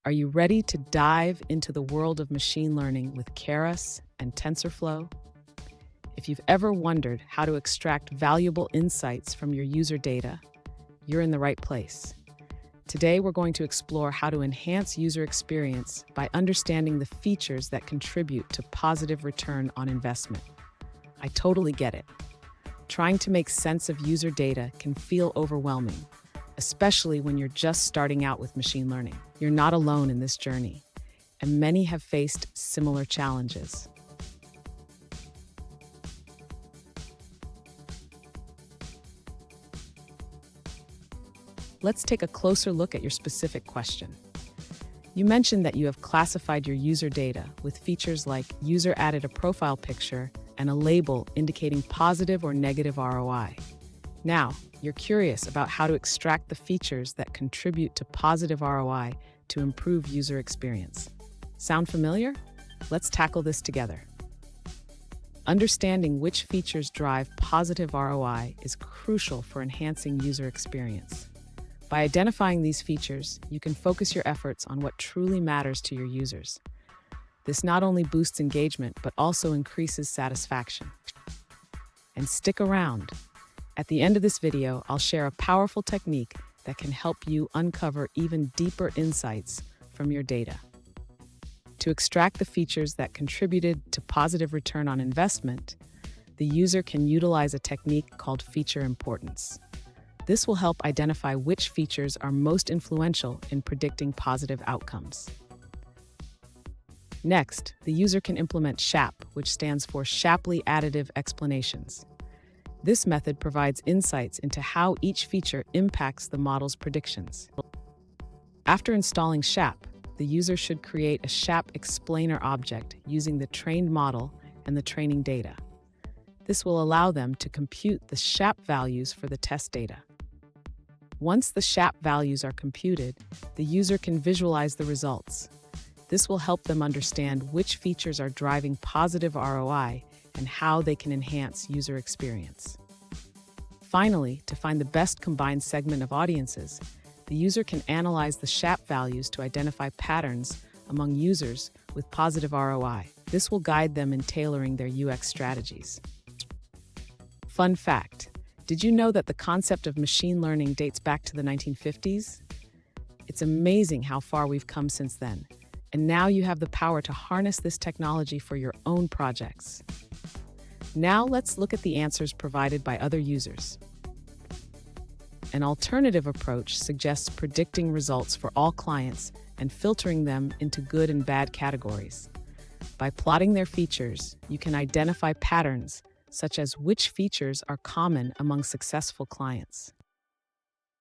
Are you ready to dive into the world of machine learning with Keras and TensorFlow? If you've ever wondered how to extract valuable insights from your user data, you're in the right place. Today, we're going to explore how to enhance user experience by understanding the features that contribute to positive return on investment. I totally get it. Trying to make sense of user data can feel overwhelming, especially when you're just starting out with machine learning. You're not alone in this journey, and many have faced similar challenges. Let's take a closer look at your specific question. You mentioned that you have classified your user data with features like user added a profile picture and a label indicating positive or negative ROI. Now, you're curious about how to extract the features that contribute to positive ROI to improve user experience. Sound familiar? Let's tackle this together. Understanding which features drive positive ROI is crucial for enhancing user experience. By identifying these features, you can focus your efforts on what truly matters to your users. This not only boosts engagement, but also increases satisfaction. And stick around. At the end of this video, I'll share a powerful technique that can help you uncover even deeper insights from your data. To extract the features that contributed to positive return on investment, the user can utilize a technique called feature importance. This will help identify which features are most influential in predicting positive outcomes. Next, the user can implement SHAP, which stands for Shapley Additive Explanations. This method provides insights into how each feature impacts the model's predictions. After installing SHAP, the user should create a SHAP explainer object using the trained model and the training data. This will allow them to compute the SHAP values for the test data. Once the SHAP values are computed, the user can visualize the results. This will help them understand which features are driving positive ROI and how they can enhance user experience. Finally, to find the best combined segment of audiences, the user can analyze the SHAP values to identify patterns among users with positive ROI. This will guide them in tailoring their UX strategies. Fun fact. Did you know that the concept of machine learning dates back to the 1950s? It's amazing how far we've come since then, and now you have the power to harness this technology for your own projects. Now let's look at the answers provided by other users. An alternative approach suggests predicting results for all clients and filtering them into good and bad categories. By plotting their features, you can identify patterns such as which features are common among successful clients.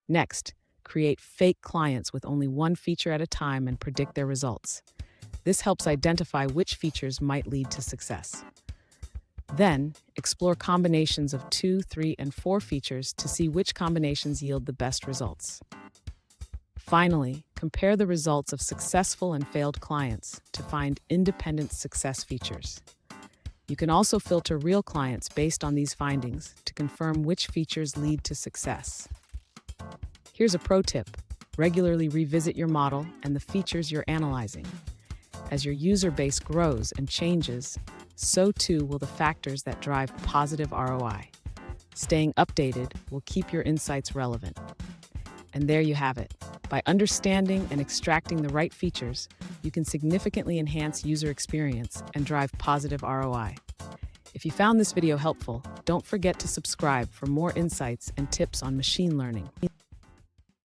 Next, create fake clients with only one feature at a time and predict their results. This helps identify which features might lead to success. Then, explore combinations of 2, 3, and 4 features to see which combinations yield the best results. Finally, compare the results of successful and failed clients to find independent success features. You can also filter real clients based on these findings to confirm which features lead to success. Here's a pro tip. Regularly revisit your model and the features you're analyzing. As your user base grows and changes, so too will the factors that drive positive ROI. Staying updated will keep your insights relevant. And there you have it. By understanding and extracting the right features, you can significantly enhance user experience and drive positive ROI. If you found this video helpful, don't forget to subscribe for more insights and tips on machine learning.